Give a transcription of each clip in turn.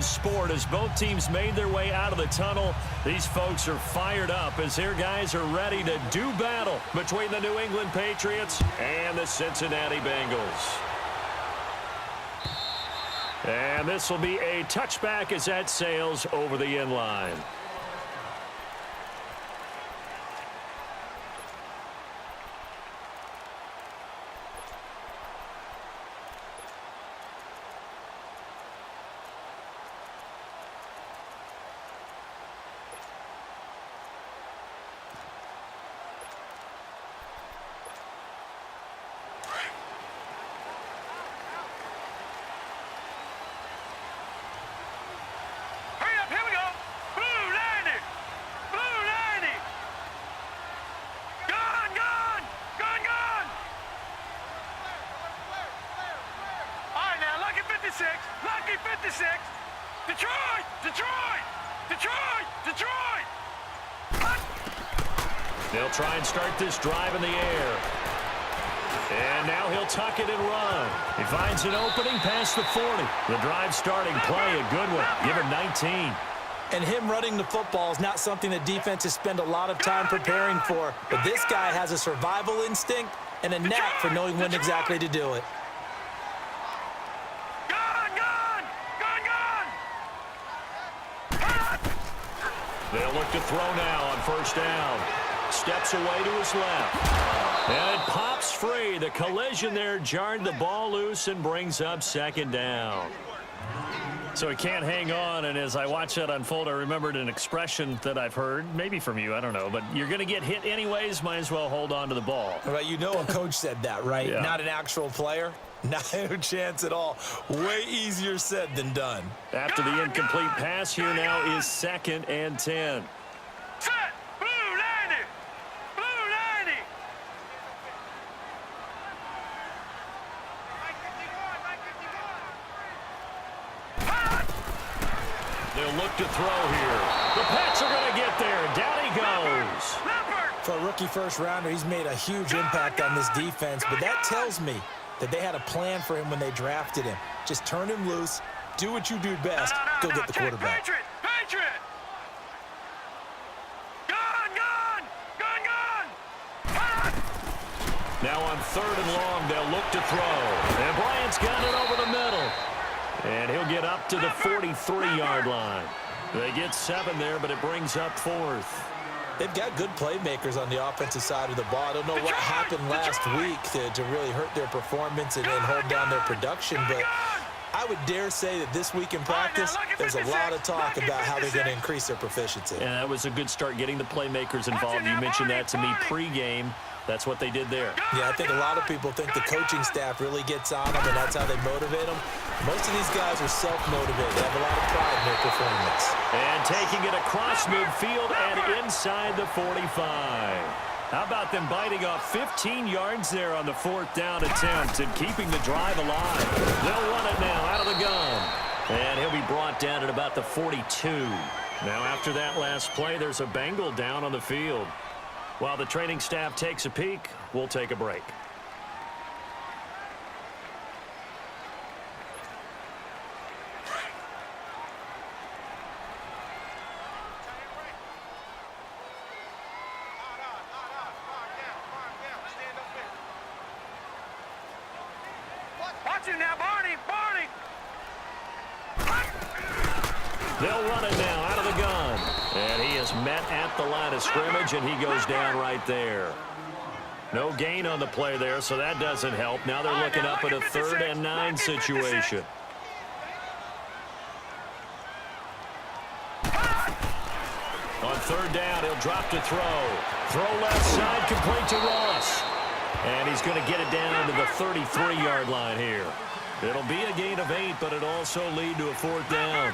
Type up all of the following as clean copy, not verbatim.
fun sport as both teams made their way out of the tunnel. These folks are fired up as their guys are ready to do battle between the New England Patriots and the Cincinnati Bengals. And this will be a touchback as that sails over the end line. Lucky 56. Detroit! Detroit! Detroit! Detroit! They'll try and start this drive in the air. And now he'll tuck it and run. He finds an opening past the 40. The drive starting play, a good one. Give him 19. And him running the football is not something the defenses spend a lot of time preparing for. But this guy has a survival instinct and a knack for knowing when exactly to do it. They'll look to throw now on first down. Steps away to his left. And it pops free. The collision there jarred the ball loose and brings up second down. So he can't hang on, and as I watch that unfold, I remembered an expression that I've heard, maybe from you, I don't know, but you're going to get hit anyways, might as well hold on to the ball. Right, you know a coach said that, right? Yeah. Not an actual player. Not a chance at all. Way easier said than done. After the incomplete pass, here now is 2nd and 10. Set! Blue 90! Blue 90! They'll look to throw here. The Pats are going to get there. Down he goes. For a rookie first-rounder, he's made a huge impact on this defense, but that tells me that they had a plan for him when they drafted him. Just turn him loose, do what you do best, go get the quarterback. Patriot! Patriot! Gone! Gone! Gone! Gone! Now on 3rd and long, they'll look to throw. And Bryant's got it over the middle. And he'll get up to the 43-yard line. They get 7 there, but it brings up 4th. They've got good playmakers on the offensive side of the ball. I don't know what happened last week to really hurt their performance and hold down their production, but I would dare say that this week in practice, there's a lot of talk about how they're going to increase their proficiency. And that was a good start, getting the playmakers involved. You mentioned that to me pregame. That's what they did there. Yeah, I think a lot of people think the coaching staff really gets on them, and that's how they motivate them. Most of these guys are self-motivated. They have a lot of pride in their performance. And taking it across midfield and inside the 45. How about them biting off 15 yards there on the 4th down attempt and keeping the drive alive? They'll run it now out of the gun. And he'll be brought down at about the 42. Now after that last play, there's a Bengal down on the field. While the training staff takes a peek, we'll take a break. Watch it now, Barney! Barney! They'll run it now out of the gun. And he is met at the line of scrimmage, and he goes down right there. No gain on the play there, so that doesn't help. Now they're looking up at a 3rd and 9 situation. On 3rd down, he'll drop to throw. Throw left side, complete to Ross. And he's going to get it down to the 33-yard line here. It'll be a gain of 8, but it'll also lead to a 4th down.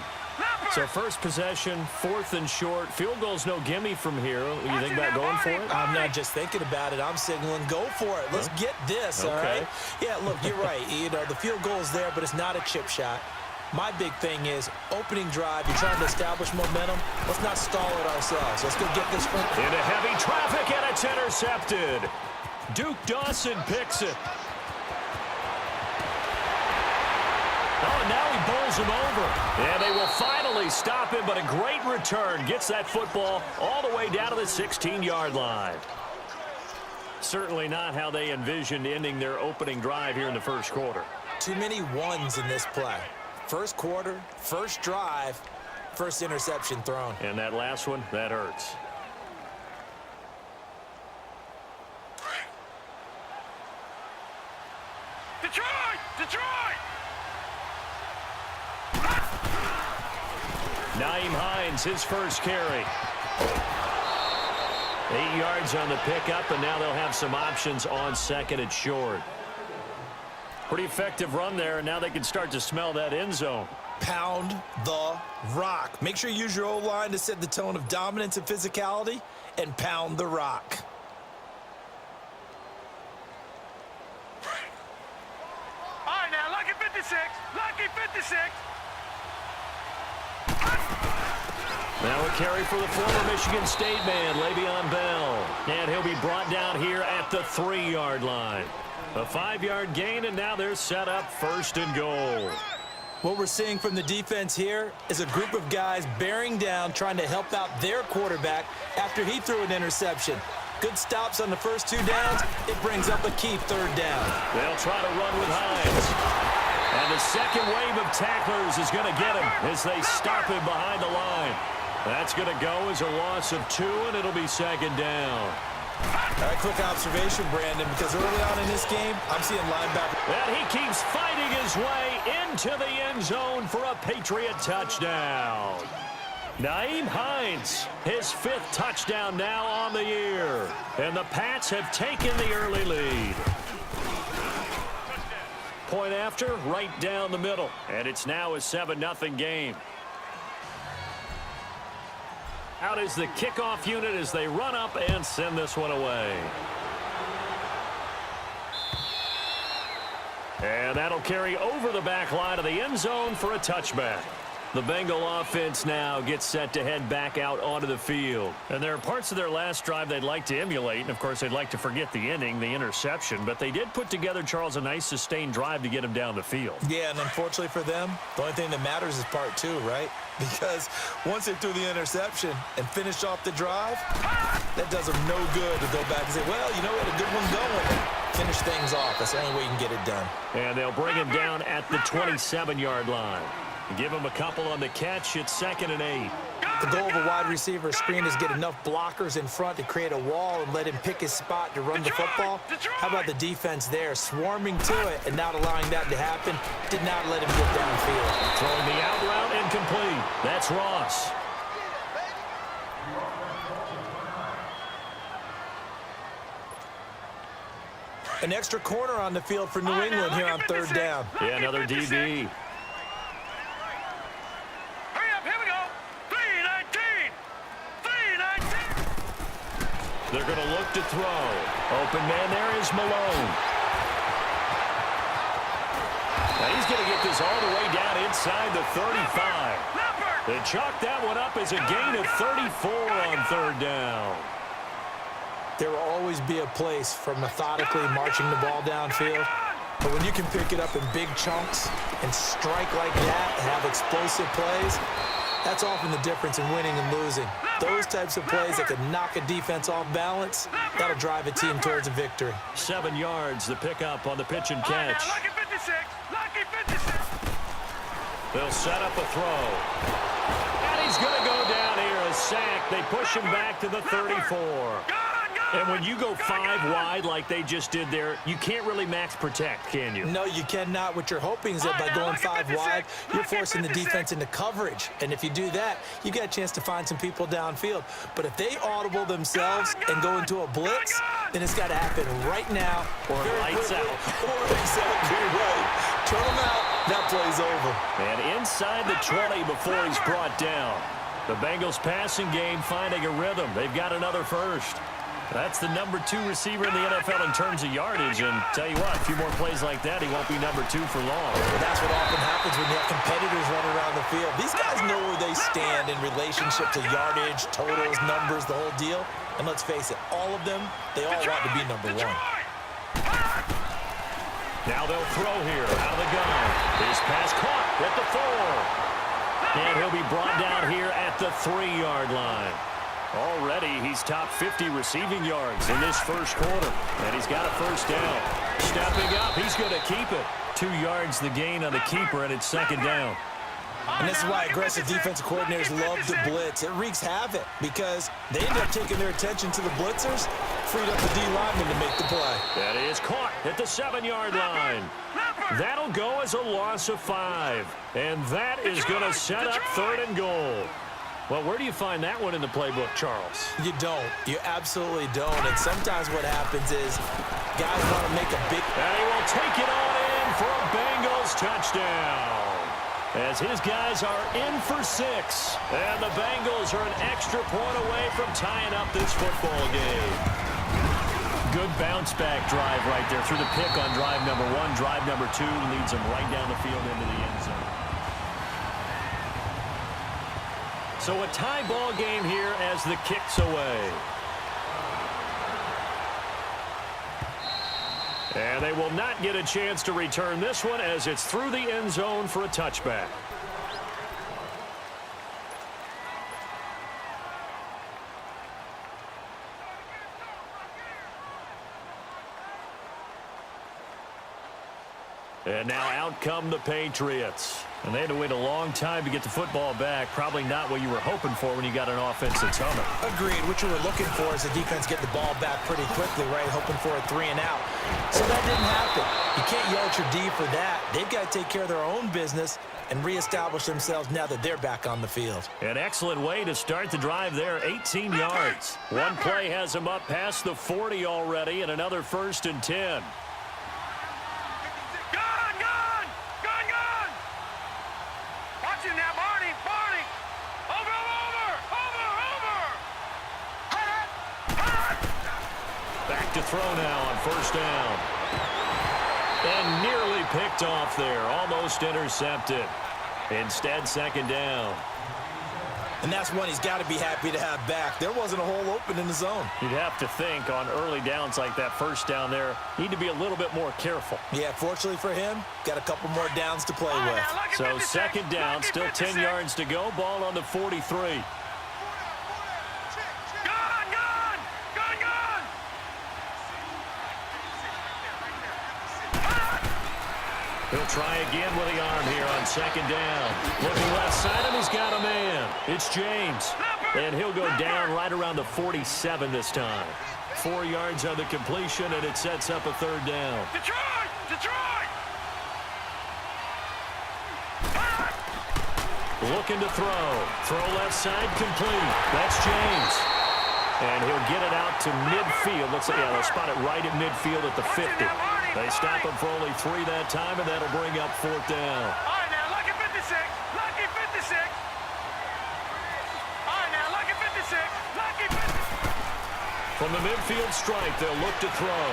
So first possession, 4th and short. Field goal's no gimme from here. You think about going for it? I'm not just thinking about it. I'm signaling, go for it. Let's get this, all right? Yeah, look, you're right. You know, the field goal is there, but it's not a chip shot. My big thing is opening drive. You're trying to establish momentum. Let's not stall it ourselves. Let's go get this one. Into heavy traffic, and it's intercepted. Duke Dawson picks it. Oh, and now he bowls him over. And they will finally stop him, but a great return. Gets that football all the way down to the 16-yard line. Certainly not how they envisioned ending their opening drive here in the first quarter. Too many ones in this play. First quarter, first drive, first interception thrown. And that last one, that hurts. Detroit! Detroit! Nyheim Hines, his first carry. 8 yards on the pickup, and now they'll have some options on second and short. Pretty effective run there, and now they can start to smell that end zone. Pound the rock. Make sure you use your O-line to set the tone of dominance and physicality, and pound the rock. All right, now, lucky 56. Lucky 56. Now a carry for the former Michigan State man, Le'Veon Bell. And he'll be brought down here at the 3-yard line. A 5-yard gain, and now they're set up first and goal. What we're seeing from the defense here is a group of guys bearing down, trying to help out their quarterback after he threw an interception. Good stops on the first 2 downs. It brings up a key 3rd down. They'll try to run with Hines. And the second wave of tacklers is going to get him as they stop him behind the line. That's going to go as a loss of 2, and it'll be second down. All right, quick observation, Brandon, because early on in this game, I'm seeing linebacker. And he keeps fighting his way into the end zone for a Patriot touchdown. Nyheim Hines, his 5th touchdown now on the year. And the Pats have taken the early lead. Point after, right down the middle. And it's now a 7-0 game. Out is the kickoff unit as they run up and send this one away. And that'll carry over the back line of the end zone for a touchback. The Bengal offense now gets set to head back out onto the field. And there are parts of their last drive they'd like to emulate. And, of course, they'd like to forget the inning, the interception. But they did put together, Charles, a nice sustained drive to get him down the field. Yeah, and unfortunately for them, the only thing that matters is part 2, right? Because once they threw the interception and finished off the drive, that does them no good to go back and say, well, you know what, a good one going. Finish things off. That's the only way you can get it done. And they'll bring him down at the 27-yard line. Give him a couple on the catch. It's 2nd and 8. The goal of a wide receiver screen is get enough blockers in front to create a wall and let him pick his spot to run the football. How about the defense there, swarming to it and not allowing that to happen? Did not let him get downfield. Throwing the out route incomplete. That's Ross. An extra corner on the field for New England here on 3rd down. Yeah, another DB. They're going to look to throw. Open man there is Malone. Now he's going to get this all the way down inside the 35. They chalk that one up as a gain of 34 on 3rd down. There will always be a place for methodically marching the ball downfield. But when you can pick it up in big chunks and strike like that and have explosive plays, that's often the difference in winning and losing. Those types of plays that can knock a defense off balance, that'll drive a team towards a victory. 7 yards, the pickup on the pitch and catch. Lucky 56. Lucky 56. They'll set up a throw. And he's going to go down here, a sack. They push him back to the 34. And when you go 5 wide like they just did there, you can't really max protect, can you? No, you cannot. What you're hoping is that by going 5 wide, you're forcing the defense into coverage. And if you do that, you get a chance to find some people downfield. But if they audible themselves and go into a blitz, then it's got to happen right now. Or lights out. Or exactly right. Turn them out. That play's over. And inside the 20 before he's brought down. The Bengals passing game finding a rhythm. They've got another first. That's the number 2 receiver in the NFL in terms of yardage. And tell you what, a few more plays like that, he won't be number 2 for long. Well, that's what often happens when you have competitors running around the field. These guys know where they stand in relationship to yardage, totals, numbers, the whole deal. And let's face it, all of them, they all want to be number 1. Now they'll throw here out of the gun. His pass caught at the 4. And he'll be brought down here at the 3-yard line. Already, he's top 50 receiving yards in this first quarter. And he's got a first down. Stepping up, he's going to keep it. 2 yards the gain on the keeper, and it's second down. And this is why aggressive defensive coordinators love to blitz. It wreaks havoc because they end up taking their attention to the blitzers, freed up the D lineman to make the play. That is caught at the 7-yard line. That'll go as a loss of 5. And that is going to set up 3rd and goal. Well, where do you find that one in the playbook, Charles? You don't. You absolutely don't. And sometimes what happens is guys want to make a big... And he will take it on in for a Bengals touchdown. As his guys are in for 6. And the Bengals are an extra point away from tying up this football game. Good bounce-back drive right there through the pick on drive number 1. Drive number 2 leads them right down the field into the end zone. So a tie ball game here as the kick's away. And they will not get a chance to return this one as it's through the end zone for a touchback. And now out come the Patriots. And they had to wait a long time to get the football back. Probably not what you were hoping for when you got an offense that's humming. Agreed. What you were looking for is the defense get the ball back pretty quickly, right? Hoping for a 3 and out. So that didn't happen. You can't yell at your D for that. They've got to take care of their own business and reestablish themselves now that they're back on the field. An excellent way to start the drive there, 18 yards. One play has them up past the 40 already, and another 1st and 10. Now, Barney. Over. Back to throw now on 1st down. And nearly picked off there. Almost intercepted. Instead, 2nd down. And that's one he's got to be happy to have back. There wasn't a hole open in the zone. You'd have to think on early downs like that 1st down there, need to be a little bit more careful. Yeah, fortunately for him, got a couple more downs to play with. So 2nd down, still 10 yards to go. Ball on the 43. He'll try again with the arm here on 2nd down. Looking left side, and he's got a man. It's James. And he'll go down right around the 47 this time. 4 yards on the completion, and it sets up a 3rd down. Detroit! Looking to throw. Throw left side, complete. That's James. And he'll get it out to midfield. Looks like, yeah, they'll spot it right at midfield at the 50. They stop him for only 3 that time, and that'll bring up 4th down. All right, now, lucky 56. Lucky 56. All right, now, lucky 56. Lucky 56. From the midfield strike, they'll look to throw.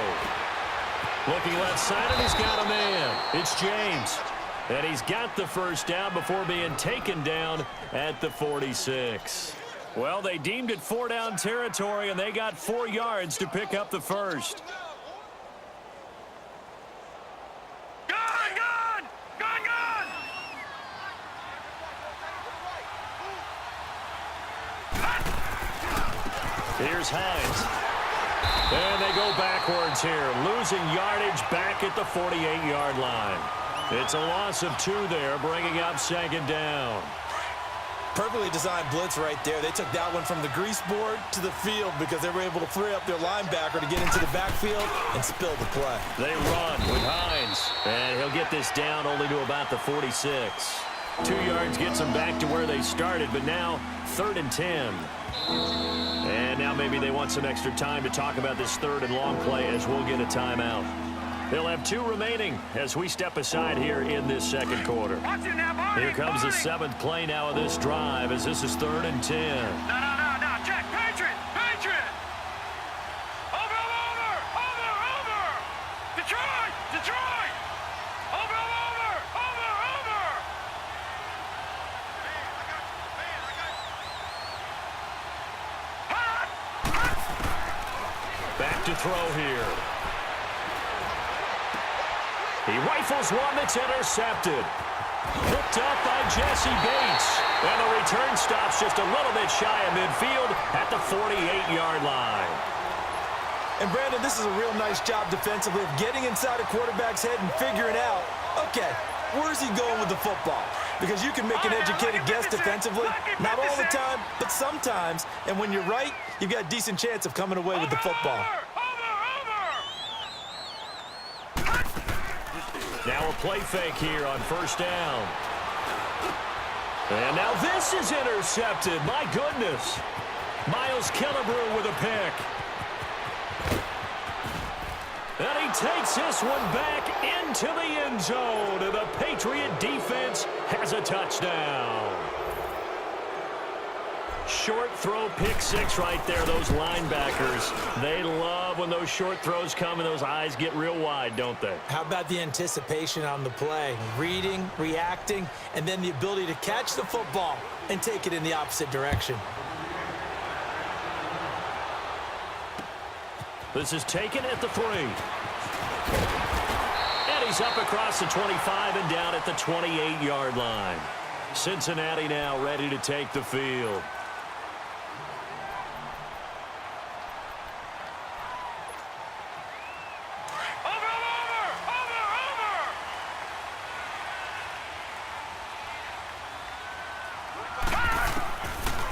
Looking left side, and he's got a man. It's James. And he's got the 1st down before being taken down at the 46. Well, they deemed it 4-down territory, and they got 4 yards to pick up the 1st. Here's Hines. And they go backwards here, losing yardage back at the 48-yard line. It's a loss of 2 there, bringing up 2nd down. Perfectly designed blitz right there. They took that one from the grease board to the field because they were able to free up their linebacker to get into the backfield and spill the play. They run with Hines. And he'll get this down only to about the 46. 2 yards gets them back to where they started, but now 3rd and 10. And now maybe they want some extra time to talk about this 3rd and long play as we'll get a timeout. They'll have 2 remaining as we step aside here in this 2nd quarter. Here comes the 7th play now of this drive as this is 3rd and 10. No, check, Patriot! Over! Detroit! Over! Back to throw here. He rifles one that's intercepted. Picked up by Jesse Bates. And the return stops just a little bit shy of midfield at the 48-yard line. And, Brandon, this is a real nice job defensively of getting inside a quarterback's head and figuring out, okay, where's he going with the football? Because you can make an educated guess defensively, not all the time, but sometimes. And when you're right, you've got a decent chance of coming away with the football. Now a play fake here on first down. And now this is intercepted. My goodness. Miles Killebrew with a pick. And he takes this one back into the end zone. And the Patriot defense has a touchdown. Short throw, pick six right there. Those linebackers, they love when those short throws come and those eyes get real wide, don't they? How about the anticipation on the play? Reading, reacting, and then the ability to catch the football and take it in the opposite direction. This is taken at the 3. And he's up across the 25 and down at the 28-yard line. Cincinnati now ready to take the field.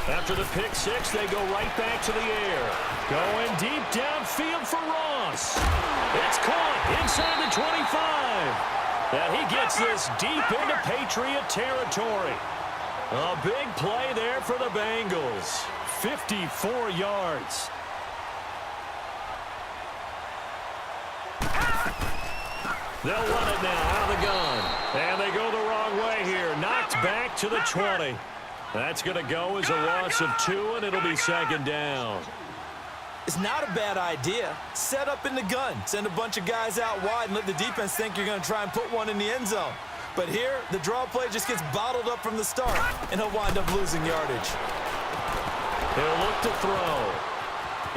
After the pick six, they go right back to the air. Going deep downfield for Ross. It's caught inside the 25. And he gets this deep into Patriot territory. A big play there for the Bengals. 54 yards. They'll run it now out of the gun. And they go the wrong way here. Knocked back to the 20. That's going to go as a loss of 2, and it'll be second down. It's not a bad idea. Set up in the gun. Send a bunch of guys out wide and let the defense think you're going to try and put one in the end zone. But here, the draw play just gets bottled up from the start, and he'll wind up losing yardage. He'll look to throw.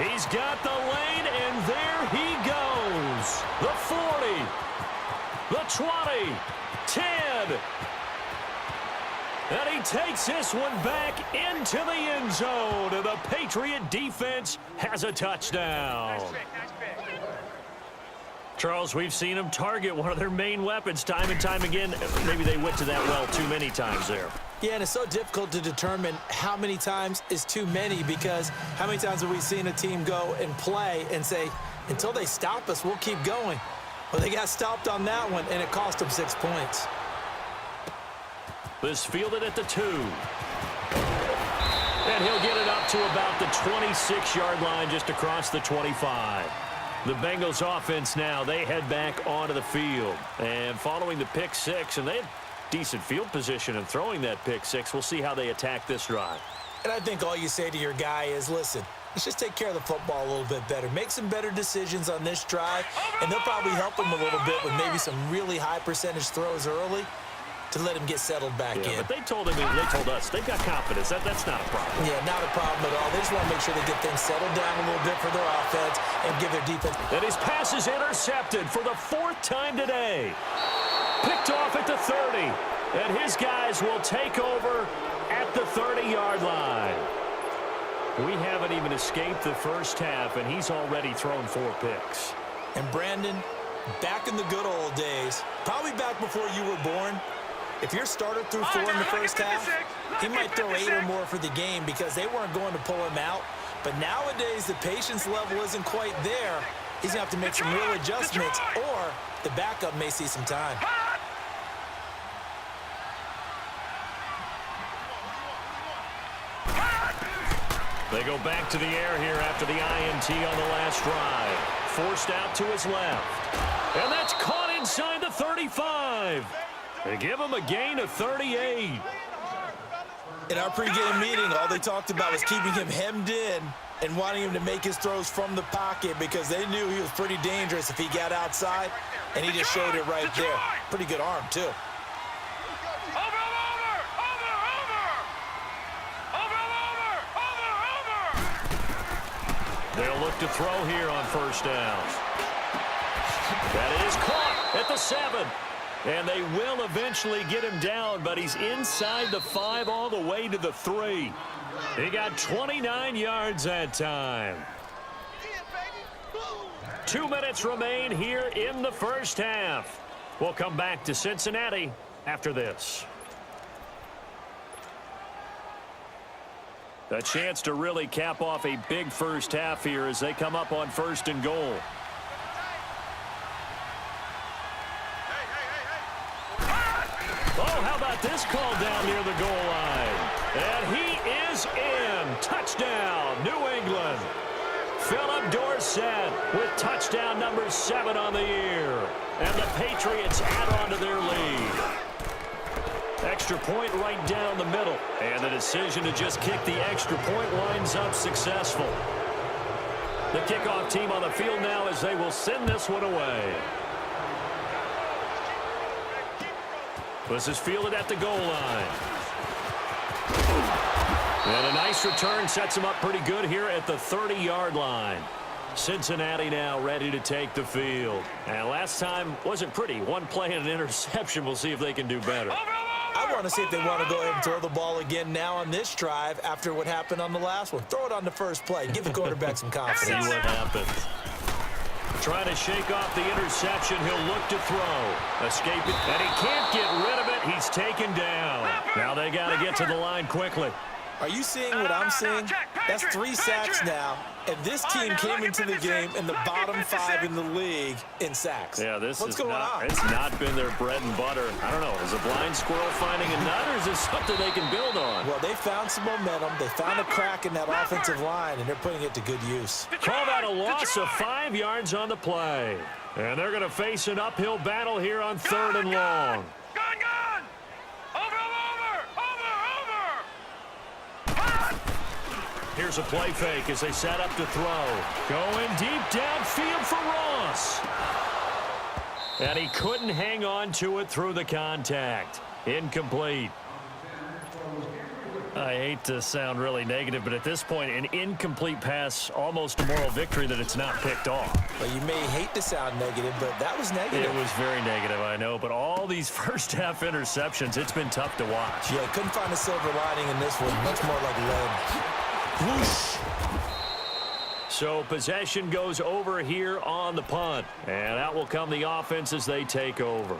He's got the lane, and there he goes. The 40, the 20, 10. And he takes this one back into the end zone. And the Patriot defense has a touchdown. Charles, we've seen them target one of their main weapons time and time again. Maybe they went to that well too many times there. Yeah, and it's so difficult to determine how many times is too many, because how many times have we seen a team go and play and say, until they stop us, we'll keep going. Well, they got stopped on that one, and it cost them 6 points. This fielded at the 2. And he'll get it up to about the 26-yard line, just across the 25. The Bengals offense now, they head back onto the field. And following the pick six, and they have decent field position in throwing that pick six. We'll see how they attack this drive. And I think all you say to your guy is, listen, let's just take care of the football a little bit better. Make some better decisions on this drive, and they'll probably help him a little bit with maybe some really high percentage throws early to let him get settled back in. But they told us they've got confidence. That's not a problem. Yeah, not a problem at all. They just want to make sure they get things settled down a little bit for their offense and give their defense. And his pass is intercepted for the 4th time today. Picked off at the 30. And his guys will take over at the 30-yard line. We haven't even escaped the first half, and he's already thrown 4 picks. And Brandon, back in the good old days, probably back before you were born, if your starter threw 4 in the first half, he might throw 8 or more for the game because they weren't going to pull him out. But nowadays, the patience level isn't quite there. He's going to have to make some real adjustments, or the backup may see some time. They go back to the air here after the INT on the last drive. Forced out to his left. And that's caught inside the 35. They give him a gain of 38. In our pregame meeting, all they talked about was keeping him hemmed in and wanting him to make his throws from the pocket because they knew he was pretty dangerous if he got outside, and he just showed it right there. Pretty good arm, too. They'll look to throw here on first down. That is caught. at the 7. And they will eventually get him down, but he's inside the 5 all the way to the 3. He got 29 yards that time. 2 minutes remain here in the first half. We'll come back to Cincinnati after this. A chance to really cap off a big first half here as they come up on 1st and goal. Oh, how about this call down near the goal line? And he is in. Touchdown, New England. Philip Dorsett with touchdown number 7 on the year. And the Patriots add on to their lead. Extra point right down the middle. And the decision to just kick the extra point winds up successful. The kickoff team on the field now as they will send this one away. This is fielded at the goal line. And a nice return sets him up pretty good here at the 30-yard line. Cincinnati now ready to take the field. And last time wasn't pretty. One play and an interception. We'll see if they can do better. I want to see if they want to go ahead and throw the ball again now on this drive after what happened on the last one. Throw it on the first play. Give the quarterback some confidence. See what happens. Trying to shake off the interception. He'll look to throw. Escaping. And he can't get rid of it. He's taken down. Now they got to get to the line quickly. Are you seeing what I'm seeing? That's 3 sacks now. And this team came into the game in the bottom 5 in the league in sacks. Yeah, What's going on? It's not been their bread and butter. I don't know. Is a blind squirrel finding a nut, or is this something they can build on? Well, they found some momentum. They found a crack in that offensive line, and they're putting it to good use. Called out a loss of 5 yards on the play. And they're going to face an uphill battle here on 3rd and long. Here's a play fake as they set up to throw. Going deep downfield for Ross. And he couldn't hang on to it through the contact. Incomplete. I hate to sound really negative, but at this point, an incomplete pass, almost a moral victory that it's not picked off. Well, you may hate to sound negative, but that was negative. It was very negative, I know, but all these first-half interceptions, it's been tough to watch. Yeah, couldn't find a silver lining in this one. Much more like lead. Whoosh. So possession goes over here on the punt. And out will come the offense as they take over.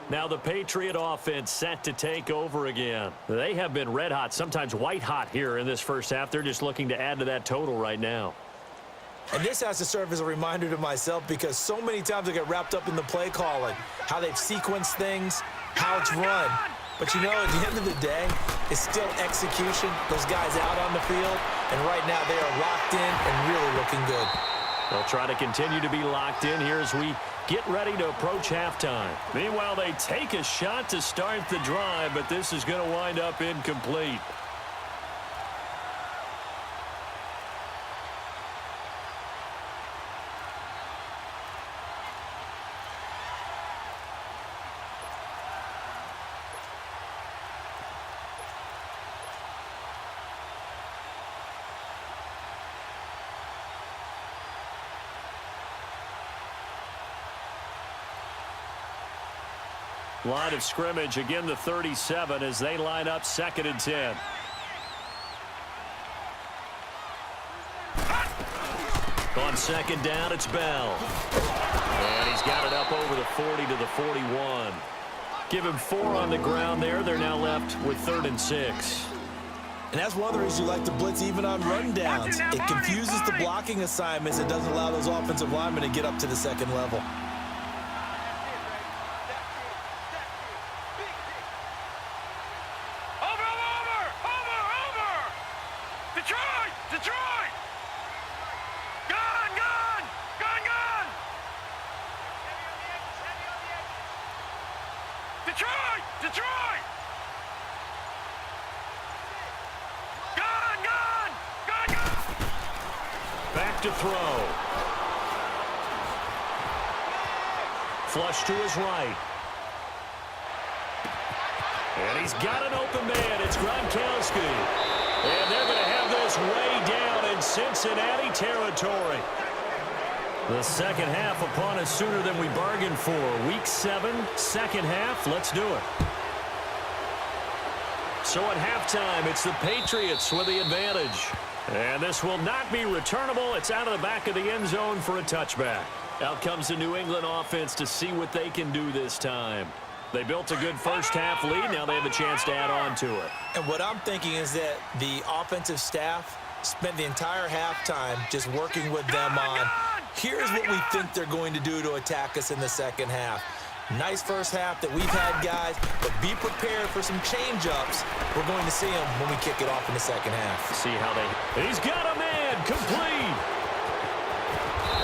Now the Patriot offense set to take over again. They have been red hot, sometimes white hot here in this first half. They're just looking to add to that total right now. And this has to serve as a reminder to myself because so many times I get wrapped up in the play calling, how they've sequenced things, how it's run. But, you know, at the end of the day, it's still execution. Those guys out on the field, and right now they are locked in and really looking good. They'll try to continue to be locked in here as we get ready to approach halftime. Meanwhile, they take a shot to start the drive, but this is going to wind up incomplete. Line of scrimmage, again the 37 as they line up 2nd and 10. On 2nd down, it's Bell. And he's got it up over the 40 to the 41. Give him 4 on the ground there. They're now left with 3rd and 6. And that's one of the reasons you like to blitz even on rundowns. It confuses the blocking assignments. It doesn't allow those offensive linemen to get up to the 2nd level. Back to throw. Flush to his right. And he's got an open man. It's Gronkowski. And they're going to have this way down in Cincinnati territory. The second half upon us sooner than we bargained for. Week 7, second half. Let's do it. So at halftime, it's the Patriots with the advantage. And this will not be returnable. It's out of the back of the end zone for a touchback. Out comes the New England offense to see what they can do this time. They built a good first half lead. Now they have a chance to add on to it. And what I'm thinking is that the offensive staff spent the entire halftime just working with them on, here's what we think they're going to do to attack us in the second half. Nice first half that we've had, guys, but be prepared for some change-ups. We're going to see them when we kick it off in the second half. See how they... He's got a man complete.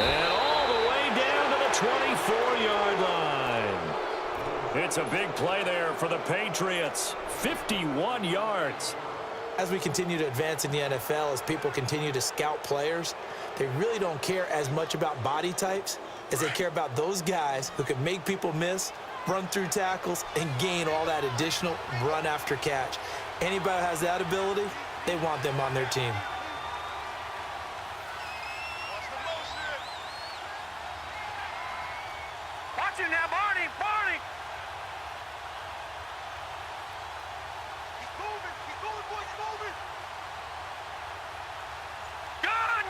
And all the way down to the 24-yard line. It's a big play there for the Patriots. 51 yards. As we continue to advance in the NFL, as people continue to scout players, they really don't care as much about body types as they care about those guys who can make people miss, run through tackles, and gain all that additional run after catch. Anybody who has that ability, they want them on their team. Watch him now, Barney! Barney! He's moving, boys, moving! Gun!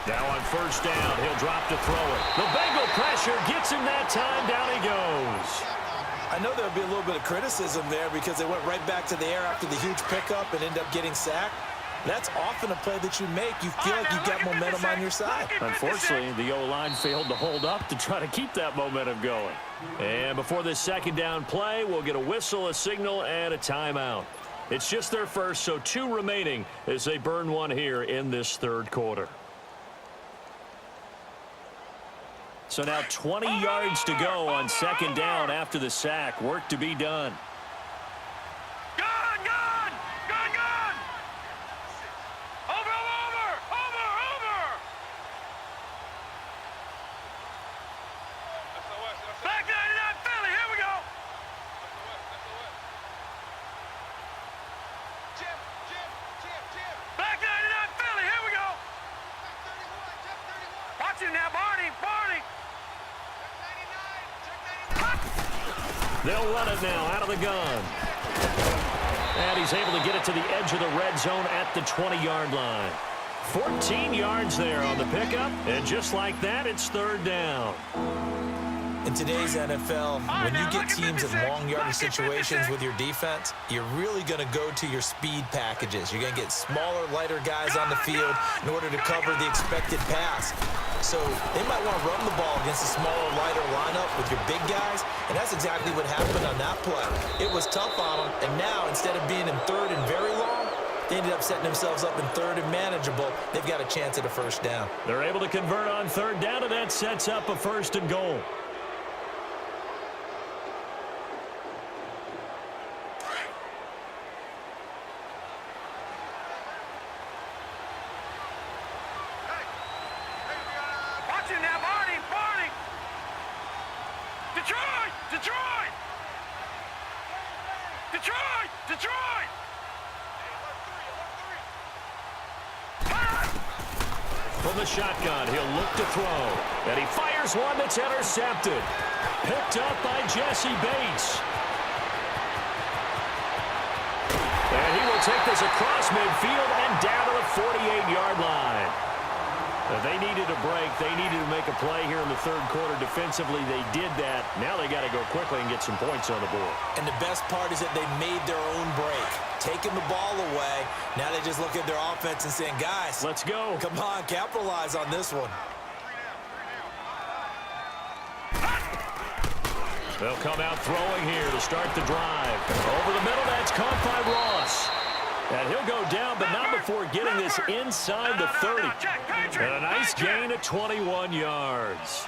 Now on first down, he'll drop to throw it. The Bengal pressure gets him that time. Down he goes. I know there'll be a little bit of criticism there because they went right back to the air after the huge pickup and ended up getting sacked. That's often a play that you make. You feel like you've got momentum on your side. Unfortunately, the O-line failed to hold up to try to keep that momentum going. And before this second down play, we'll get a whistle, a signal, and a timeout. It's just their first, so 2 remaining as they burn one here in this third quarter. So now 20 yards to go on second down after the sack. Work to be done. Gun! Over! Back 99 Philly, here we go! Back 99 Philly, here we go! Watch him now, Barney! They'll run it now out of the gun. And he's able to get it to the edge of the red zone at the 20-yard line. 14 yards there on the pickup. And just like that, it's third down. In today's NFL, when you get teams in long yardage situations with your defense, you're really going to go to your speed packages. You're going to get smaller, lighter guys on the field in order to cover the expected pass. So they might want to run the ball against a smaller, lighter lineup with your big guys, and that's exactly what happened on that play. It was tough on them, and now instead of being in third and very long, they ended up setting themselves up in third and manageable. They've got a chance at a first down. They're able to convert on third down, and that sets up a first and goal. Detroit! From the shotgun, he'll look to throw. And he fires one that's intercepted. Picked up by Jesse Bates. And he will take this across midfield and down to the 48-yard line. They needed a break. They needed to make a play here in the third quarter defensively. They did that. Now they got to go quickly and get some points on the board. And the best part is that they made their own break, taking the ball away. Now they just look at their offense and saying, guys, let's go. Come on, capitalize on this one. They'll come out throwing here to start the drive. Over the middle, that's caught by Ross. And he'll go down, but not before getting this inside the 30. And a nice gain of 21 yards.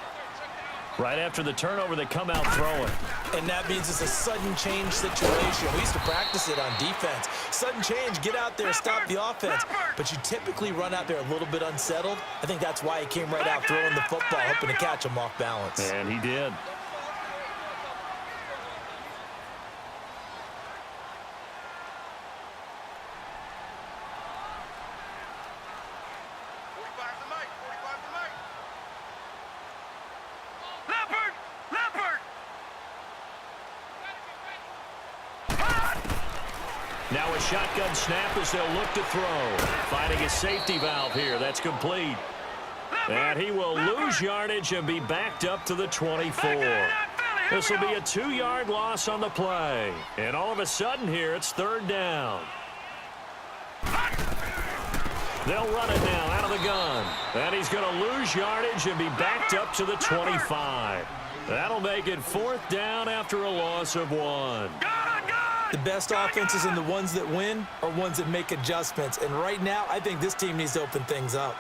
Right after the turnover, they come out throwing. And that means it's a sudden change situation. We used to practice it on defense. Sudden change, get out there, stop the offense. But you typically run out there a little bit unsettled. I think that's why he came right out throwing the football, hoping to catch him off balance. And he did. Now a shotgun snap as they'll look to throw. Finding a safety valve here. That's complete. And he will lose yardage and be backed up to the 24. This will be a 2-yard loss on the play. And all of a sudden here, it's third down. They'll run it now out of the gun. And he's going to lose yardage and be backed up to the 25. That'll make it fourth down after a loss of 1. The best offenses and the ones that win are ones that make adjustments. And right now, I think this team needs to open things up.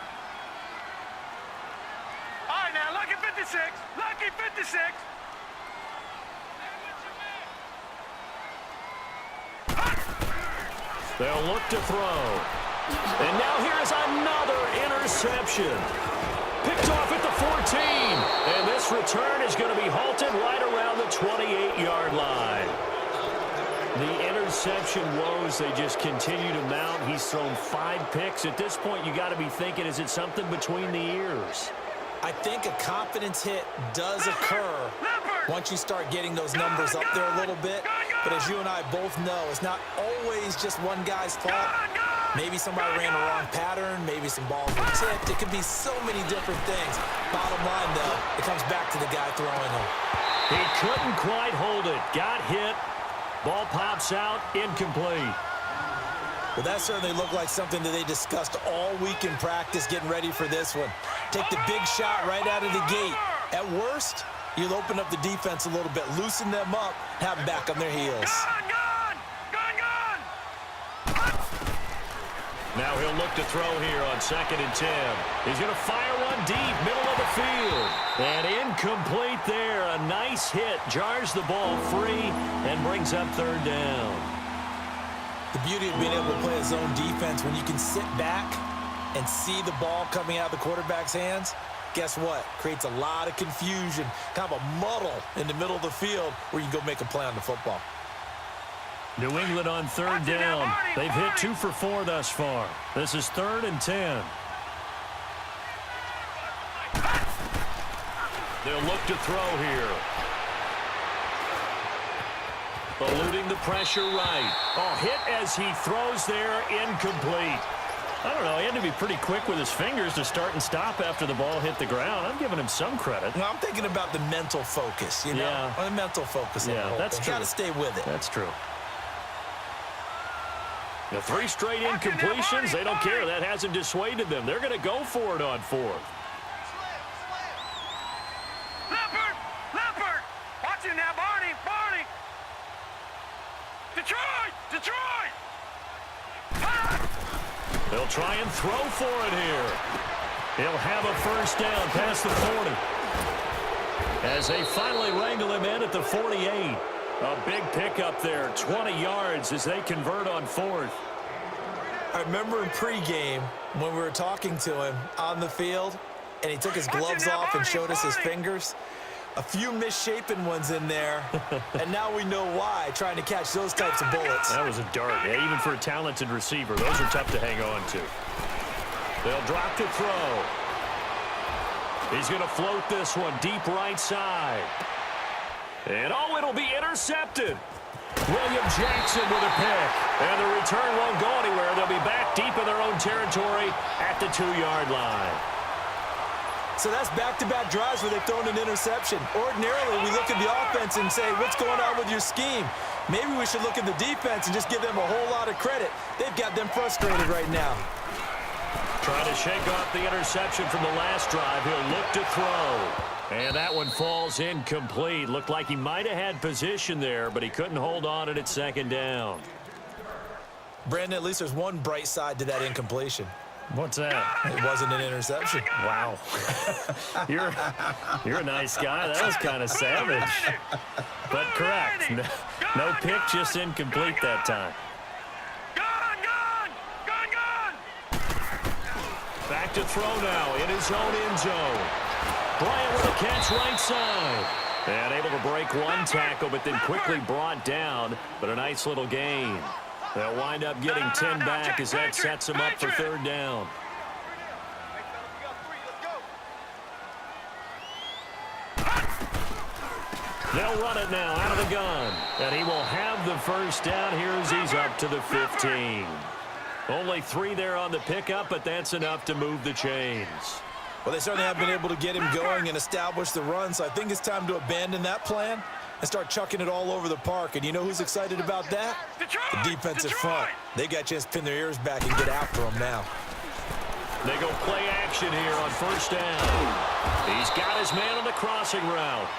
All right, now, lucky 56. Lucky 56. They'll look to throw. And now here's another interception. Picked off at the 14. And this return is going to be halted right around the 28-yard line. The interception woes, they just continue to mount. He's thrown 5 picks. At this point, you got to be thinking, is it something between the ears? I think a confidence hit does occur once you start getting those numbers up there a little bit. But as you and I both know, it's not always just one guy's fault. Maybe somebody ran the wrong pattern. Maybe some balls were tipped. It could be so many different things. Bottom line, though, it comes back to the guy throwing them. He couldn't quite hold it. Got hit. Ball pops out. Incomplete. Well, that certainly looked like something that they discussed all week in practice getting ready for this one. Take the big shot right out of the gate. At worst, you'll open up the defense a little bit, loosen them up, have them back on their heels. Now he'll look to throw here on 2nd and 10. He's going to fire one deep, middle of the field. And incomplete there. A nice hit. Jars the ball free and brings up third down. The beauty of being able to play a zone defense, when you can sit back and see the ball coming out of the quarterback's hands, guess what? Creates a lot of confusion, kind of a muddle in the middle of the field where you can go make a play on the football. New England on third down. They've hit 2 for 4 thus far. This is 3rd and 10. They'll look to throw here. Eluding the pressure right. Oh, hit as he throws there, incomplete. I don't know, he had to be pretty quick with his fingers to start and stop after the ball hit the ground. I'm giving him some credit. Well, I'm thinking about the mental focus, you know? Yeah. The mental focus on the whole that's thing. true. Got to stay with it. That's true. The 3 straight incompletions, they don't care. That hasn't dissuaded them. They're going to go for it on 4th. Leopard! Watch him now, Barney! Detroit! They'll try and throw for it here. He'll have a first down past the 40. As they finally wrangle him in at the 48. A big pickup there, 20 yards as they convert on 4th. I remember in pregame when we were talking to him on the field, and he took his gloves off and showed us his fingers. A few misshapen ones in there, and now we know why, trying to catch those types of bullets. That was a dart. Yeah, even for a talented receiver, those are tough to hang on to. They'll drop to throw. He's going to float this one deep right side. And, oh, it'll be intercepted. William Jackson with a pick. And the return won't go anywhere. They'll be back deep in their own territory at the 2-yard line. So that's back-to-back drives where they've thrown an interception. Ordinarily, we look at the offense and say, what's going on with your scheme? Maybe we should look at the defense and just give them a whole lot of credit. They've got them frustrated right now. Trying to shake off the interception from the last drive. He'll look to throw. And that one falls incomplete. Looked like he might have had position there, but he couldn't hold on it at 2nd down. Brandon, at least there's one bright side to that incompletion. What's that? It wasn't an interception. Wow. You're a nice guy. That was kind of savage. But correct. No pick, just incomplete that time. Back to throw now in his own end zone. Bryant with a catch right side. And able to break one tackle, but then quickly brought down. But a nice little gain. They'll wind up getting 10 back as that sets them up for 3rd down. They'll run it now out of the gun. And he will have the first down here as he's up to the 15. Only 3 there on the pickup, but that's enough to move the chains. Well, they certainly have been able to get him going and establish the run, so I think it's time to abandon that plan and start chucking it all over the park. And you know who's excited about that? The defensive front. They got a chance to pin their ears back and get after him now. They go play action here on first down. He's got his man on the crossing route.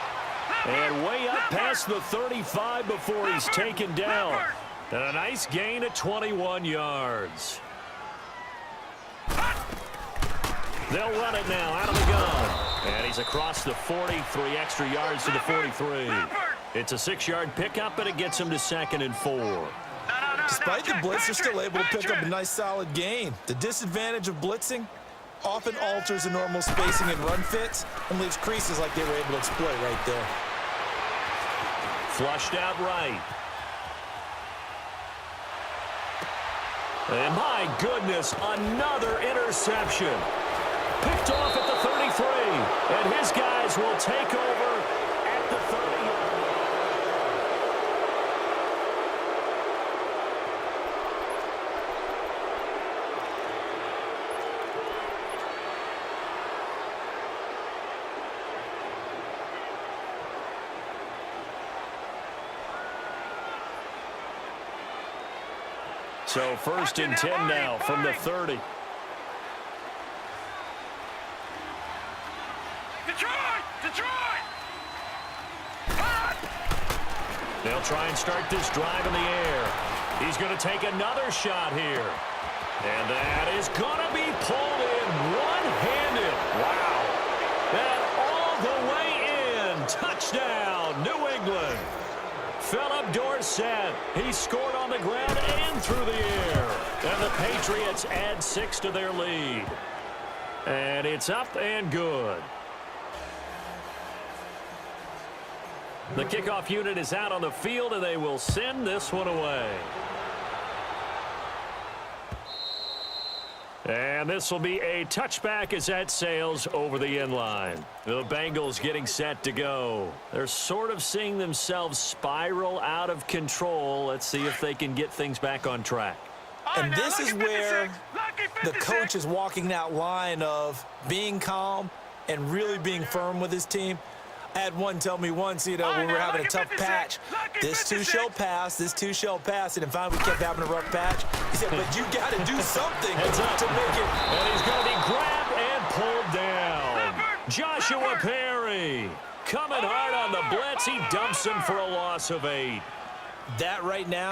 And way up past the 35 before he's taken down. And a nice gain of 21 yards. They'll run it now out of the gun. And he's across the 40, 3 extra yards to the 43. It's a 6-yard pickup, but it gets him to 2nd and 4. Despite the blitz, they're still able to pick up a nice solid gain. The disadvantage of blitzing often alters the normal spacing and run fits and leaves creases like they were able to exploit right there. Flushed out right. And my goodness, another interception. Picked off at the 33. And his guys will take over at the 30. So 1st and 10 now from the 30. Detroit! They'll try and start this drive in the air. He's going to take another shot here. And that is going to be pulled in one-handed. Wow. And all the way in. Touchdown, New England. Philip Dorsett, he scored on the ground and through the air. And the Patriots add 6 to their lead. And it's up and good. The kickoff unit is out on the field, and they will send this one away. And this will be a touchback as that sails over the end line. The Bengals getting set to go. They're sort of seeing themselves spiral out of control. Let's see if they can get things back on track. And this is where the coach is walking that line of being calm and really being firm with his team. I had one tell me once, when we were having a tough patch, this too shall pass, this too shall pass. And finally we kept having a rough patch. He said, but you got to do something to make it. And he's going to be grabbed and pulled down. Joshua Perry coming hard on the blitz. He dumps him for a loss of 8. That right now,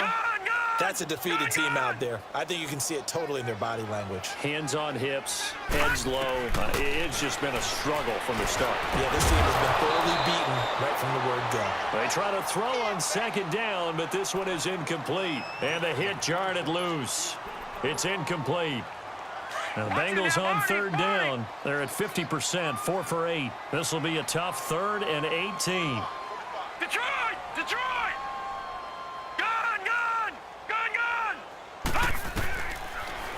that's a defeated team out there. I think you can see it totally in their body language. Hands on hips, heads low. It's just been a struggle from the start. Yeah, this team has been thoroughly beaten right from the word go. They try to throw on 2nd down, but this one is incomplete. And the hit jarred it loose. It's incomplete. Now the Bengals on 3rd down. They're at 50%, 4 for 8. This will be a tough 3rd and 18. Detroit!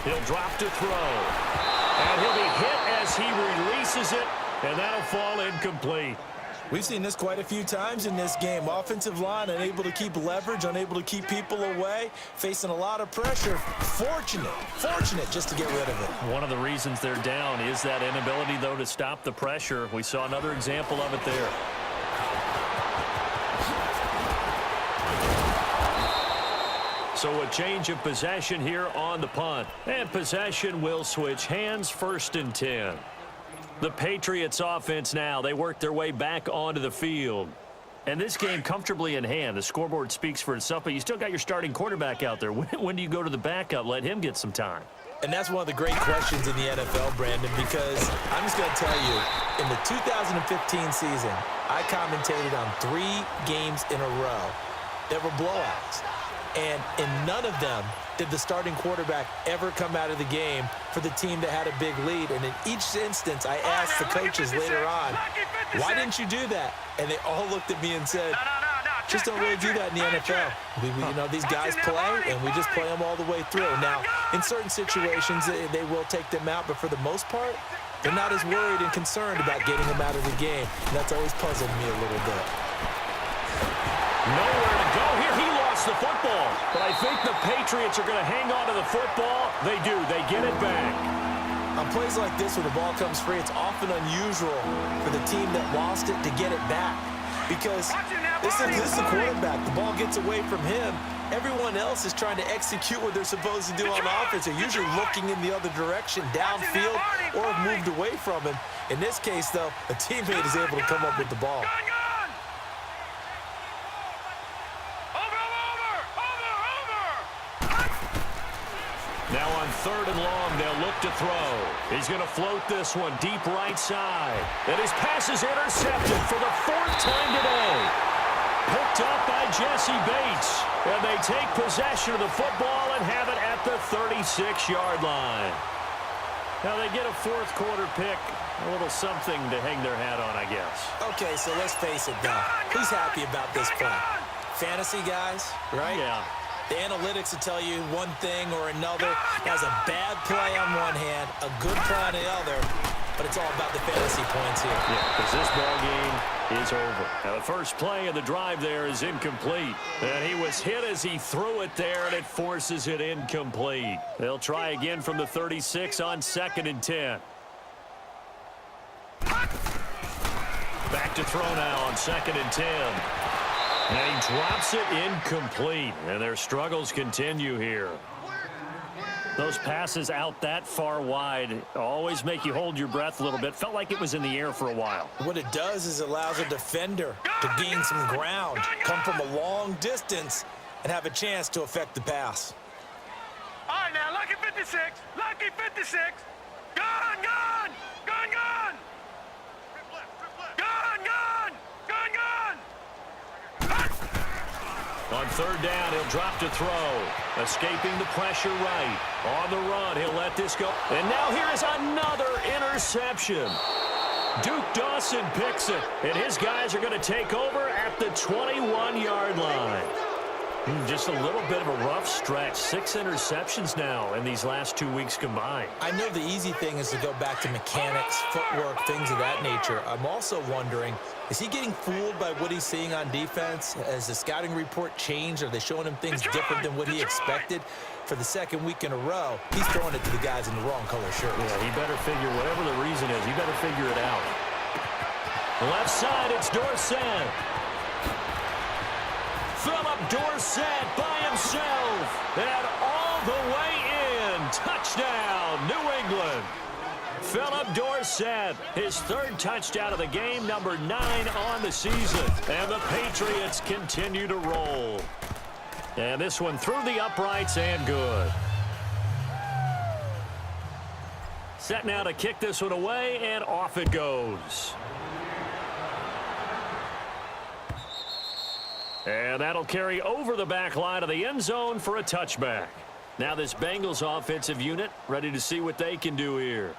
He'll drop to throw. And he'll be hit as he releases it, and that'll fall incomplete. We've seen this quite a few times in this game. Offensive line unable to keep leverage, unable to keep people away, facing a lot of pressure. Fortunate just to get rid of it. One of the reasons they're down is that inability, though, to stop the pressure. We saw another example of it there. So a change of possession here on the punt. And possession will switch hands, 1st and 10. The Patriots offense now, they work their way back onto the field. And this game comfortably in hand. The scoreboard speaks for itself, but you still got your starting quarterback out there. When do you go to the backup? Let him get some time. And that's one of the great questions in the NFL, Brandon, because I'm just going to tell you, in the 2015 season, I commentated on 3 games in a row that were blowouts. And in none of them did the starting quarterback ever come out of the game for the team that had a big lead. And in each instance, I asked the coaches later on, why didn't you do that? And they all looked at me and said, just don't really do that in the NFL. These guys play, and we just play them all the way through. Now, in certain situations, they will take them out, but for the most part, they're not as worried and concerned about getting them out of the game. And that's always puzzled me a little bit. Nowhere to go here. He lost the football. But I think the Patriots are going to hang on to the football. They do. They get it back. On plays like this where the ball comes free, it's often unusual for the team that lost it to get it back. Because this is the quarterback. The ball gets away from him. Everyone else is trying to execute what they're supposed to do on offense. They're usually looking in the other direction, downfield, or have moved away from him. In this case, though, a teammate is able to come up with the ball. Now on 3rd and long, they'll look to throw. He's going to float this one deep right side. And his pass is intercepted for the 4th time today. Picked up by Jesse Bates. And they take possession of the football and have it at the 36-yard line. Now they get a 4th quarter pick. A little something to hang their hat on, I guess. Okay, so let's face it now. Who's happy about this play? Fantasy guys, right? Yeah. The analytics will tell you one thing or another. That's a bad play on one hand, a good play on the other, but it's all about the fantasy points here. Yeah, because this ball game is over. Now, the first play of the drive there is incomplete. And he was hit as he threw it there, and it forces it incomplete. They'll try again from the 36 on 2nd and 10. Back to throw now on 2nd and 10. And he drops it incomplete. And their struggles continue here. Those passes out that far wide always make you hold your breath a little bit. Felt like it was in the air for a while. What it does is it allows a defender to gain some ground, come from a long distance, and have a chance to affect the pass. All right, now, lucky 56. Lucky 56. Gun, gun. Gun, gun. Gun, gun. Gun, gun. On 3rd down, he'll drop to throw. Escaping the pressure right. On the run, he'll let this go. And now here is another interception. Duke Dawson picks it. And his guys are going to take over at the 21-yard line. Just a little bit of a rough stretch. 6 interceptions now in these last 2 weeks combined. I know the easy thing is to go back to mechanics, footwork, things of that nature. I'm also wondering, is he getting fooled by what he's seeing on defense? Has the scouting report changed? Are they showing him things different than what he expected? For the 2nd week in a row, he's throwing it to the guys in the wrong color shirts. Yeah, he better figure, whatever the reason is, he better figure it out. Left side, it's Dorsett. Philip Dorsett by himself. And all the way in. Touchdown, New England. Philip Dorsett, his 3rd touchdown of the game, number 9 on the season. And the Patriots continue to roll. And this one through the uprights and good. Set now to kick this one away, and off it goes. And that'll carry over the back line of the end zone for a touchback. Now this Bengals offensive unit ready to see what they can do here.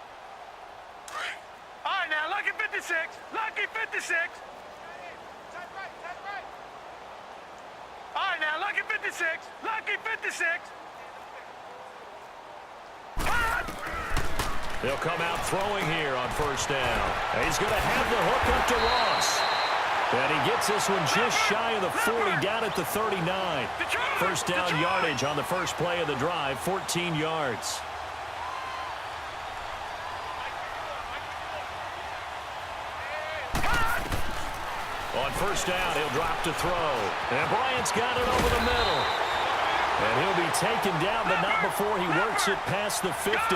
All right, now, lucky 56. Lucky 56. All right, now, lucky 56. Lucky 56. They'll come out throwing here on 1st down. And he's going to have the hook up to Ross. And he gets this one just shy of the 40, down at the 39. 1st down yardage on the first play of the drive, 14 yards. On 1st down, he'll drop to throw. And Bryant's got it over the middle. And he'll be taken down, but not before he works it past the 50.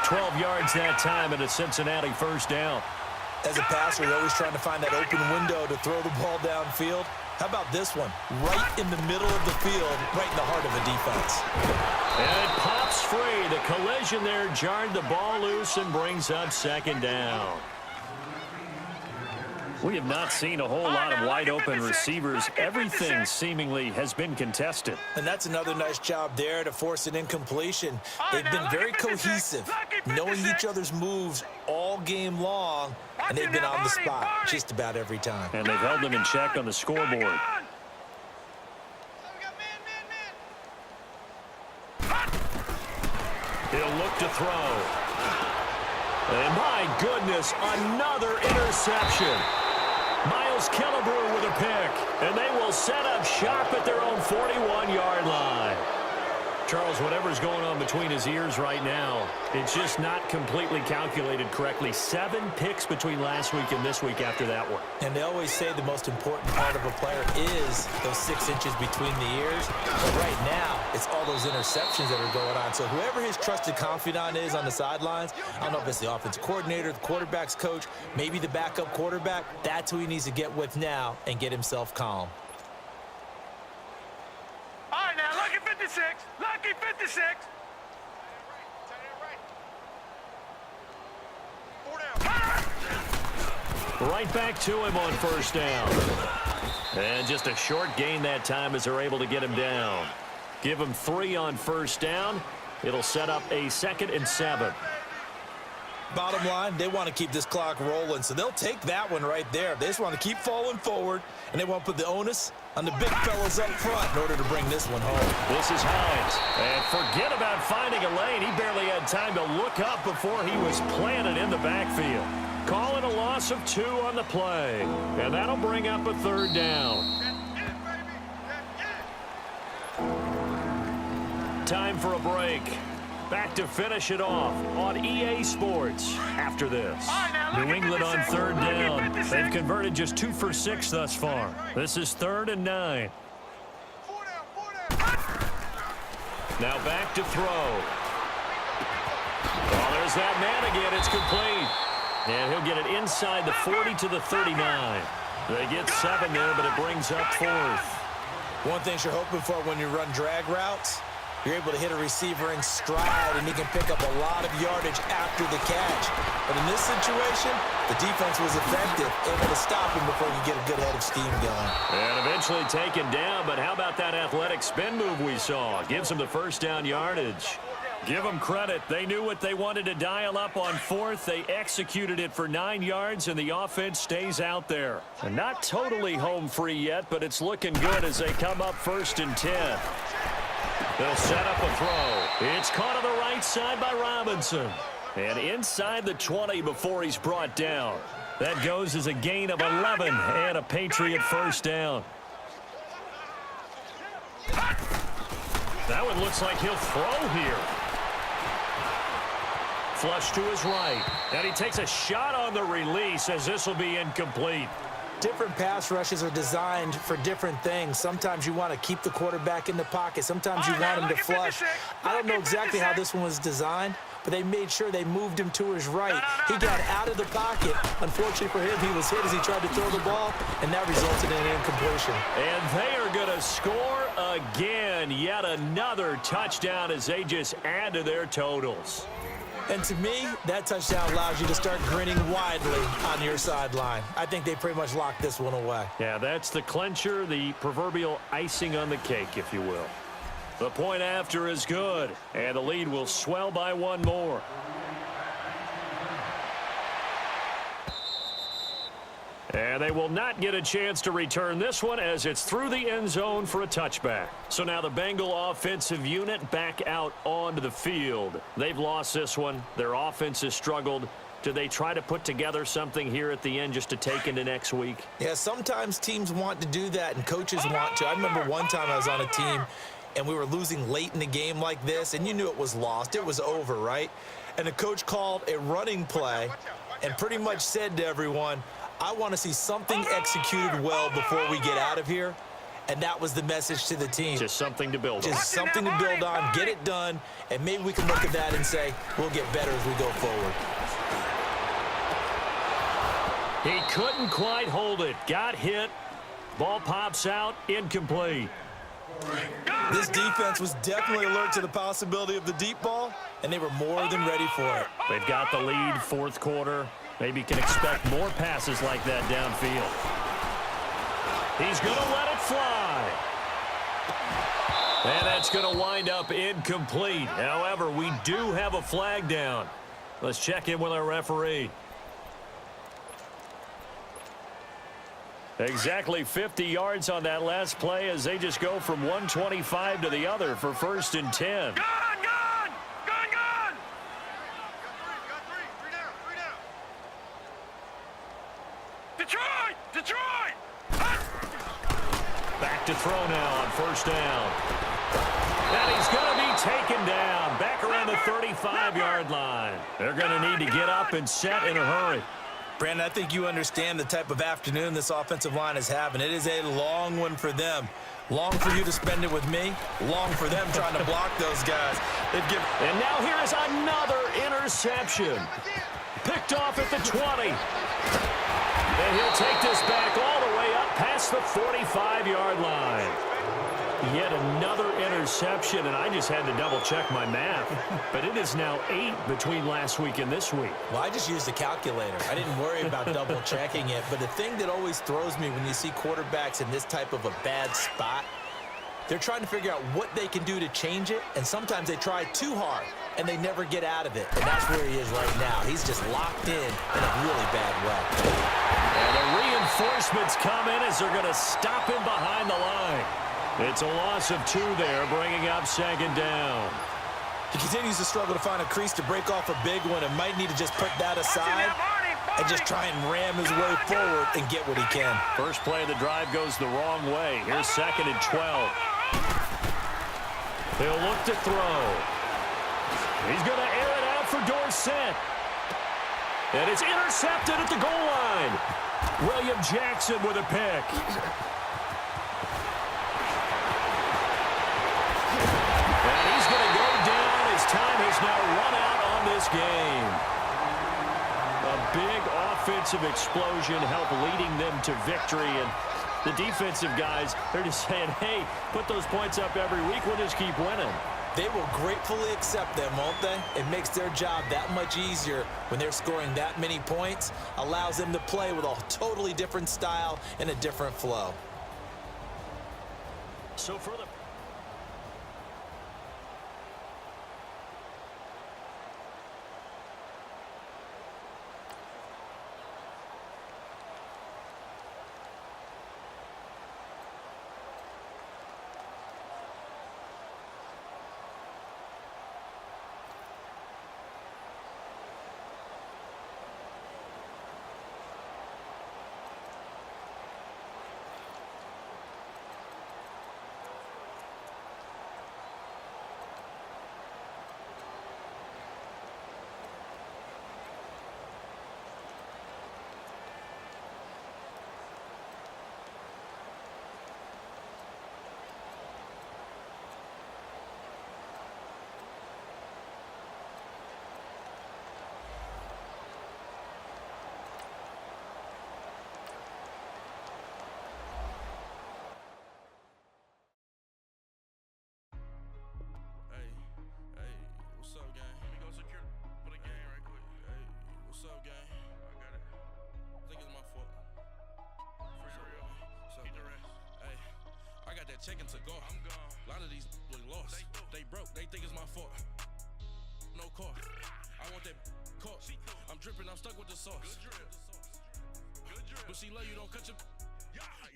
12 yards that time, and a Cincinnati 1st down. As a passer, you're always trying to find that open window to throw the ball downfield. How about this one? Right in the middle of the field, right in the heart of a defense. And it pops free. The collision there jarred the ball loose and brings up 2nd down. We have not seen a whole lot of wide-open receivers. Everything seemingly has been contested. And that's another nice job there to force an incompletion. They've been very cohesive, knowing each other's moves all game long, and they've been on the spot just about every time. And they've held them in check on the scoreboard. He'll look to throw. And my goodness, another interception. Miles Charles Killebrew with a pick. And they will set up shop at their own 41-yard line. Charles, whatever's going on between his ears right now, it's just not completely calculated correctly. 7 picks between last week and this week after that one. And they always say the most important part of a player is those 6 inches between the ears. But right now, it's all those interceptions that are going on. So whoever his trusted confidant is on the sidelines, I don't know if it's the offensive coordinator, the quarterback's coach, maybe the backup quarterback, that's who he needs to get with now and get himself calm. All right, now, lucky 56. Lucky 56. Right back to him on first down. And just a short gain that time as they're able to get him down. Give him 3 on first down. It'll set up a 2nd and 7. Bottom line, they want to keep this clock rolling, so they'll take that one right there. They just want to keep falling forward, and they want to put the onus on the big fellas up front in order to bring this one home. This is Hines. And forget about finding a lane. He barely had time to look up before he was planted in the backfield. Calling a loss of 2 on the play. And that'll bring up a 3rd down. Time for a break. Back to finish it off on EA Sports after this. New England on 3rd down. They've converted just 2 for 6 thus far. This is 3rd and 9. Now back to throw. Oh, there's that man again. It's complete. And he'll get it inside the 40 to the 39. They get 7 there, but it brings up 4th. One thing you're hoping for when you run drag routes, you're able to hit a receiver in stride, and he can pick up a lot of yardage after the catch. But in this situation, the defense was effective, able to stop him before you get a good head of steam going. And eventually taken down, but how about that athletic spin move we saw? Gives him the first down yardage. Give them credit. They knew what they wanted to dial up on 4th. They executed it for 9 yards, and the offense stays out there. And not totally home free yet, but it's looking good as they come up 1st and 10. They'll set up a throw. It's caught on the right side by Robinson. And inside the 20 before he's brought down. That goes as a gain of 11 and a Patriot first down. That one looks like he'll throw here. Flush to his right. And he takes a shot on the release as this will be incomplete. Different pass rushes are designed for different things. Sometimes you want to keep the quarterback in the pocket. Sometimes you want him to flush. I don't know exactly how this one was designed, but they made sure they moved him to his right. He got out of the pocket. Unfortunately for him, he was hit as he tried to throw the ball, and that resulted in an incompletion. And they are going to score again. Yet another touchdown as they just add to their totals. And to me, that touchdown allows you to start grinning widely on your sideline. I think they pretty much locked this one away. Yeah, that's the clincher, the proverbial icing on the cake, if you will. The point after is good, and the lead will swell by 1 more. And they will not get a chance to return this one as it's through the end zone for a touchback. So now the Bengal offensive unit back out onto the field. They've lost this one. Their offense has struggled. Do they try to put together something here at the end just to take into next week? Yeah, sometimes teams want to do that and coaches want to. I remember one time I was on a team and we were losing late in the game like this, and you knew it was lost. It was over, right? And the coach called a running play and pretty much said to everyone, I want to see something executed well before we get out of here. And that was the message to the team. Just something to build on. Just something to build on, get it done, and maybe we can look at that and say, we'll get better as we go forward. He couldn't quite hold it. Got hit. Ball pops out. Incomplete. This defense was definitely alert to the possibility of the deep ball, and they were more than ready for it. They've got the lead, 4th quarter. Maybe can expect more passes like that downfield. He's going to let it fly. And that's going to wind up incomplete. However, we do have a flag down. Let's check in with our referee. Exactly 50 yards on that last play as they just go from 125 to the other for 1st and 10. Gone! Detroit! to throw now on first down. And he's going to be taken down back around the 35-yard line. They're going to need to get up and set in a hurry. Brandon, I think you understand the type of afternoon this offensive line is having. It is a long one for them. Long for you to spend it with me. Long for them trying to block those guys. And now here is another interception. Picked off at the 20. And he'll take this back all the way up past the 45-yard line. Yet another interception, and I just had to double-check my math. But it is now 8 between last week and this week. Well, I just used a calculator. I didn't worry about double-checking it. But the thing that always throws me when you see quarterbacks in this type of a bad spot, they're trying to figure out what they can do to change it, and sometimes they try too hard, and they never get out of it. And that's where he is right now. He's just locked in a really bad way. And the reinforcements come in as they're going to stop him behind the line. It's a loss of 2 there, bringing up second down. He continues to struggle to find a crease to break off a big one and might need to just put that aside and just try and ram his way forward and get what he can. First play of the drive goes the wrong way. Here's 2nd and 12. He'll look to throw. He's going to air it out for Dorsett. And it's intercepted at the goal line. William Jackson with a pick. And he's going to go down. His time has now run out on this game. A big offensive explosion helped leading them to victory. And the defensive guys, they're just saying, hey, put those points up every week. We'll just keep winning. They will gratefully accept them, won't they? It makes their job that much easier when they're scoring that many points. Allows them to play with a totally different style and a different flow. So for the... Checking to go. I'm gone. A lot of these look lost. They broke. They think it's my fault. No car. I want that caught. I'm dripping. I'm stuck with the sauce. Good drip. Good drip. But she love you. Don't cut your.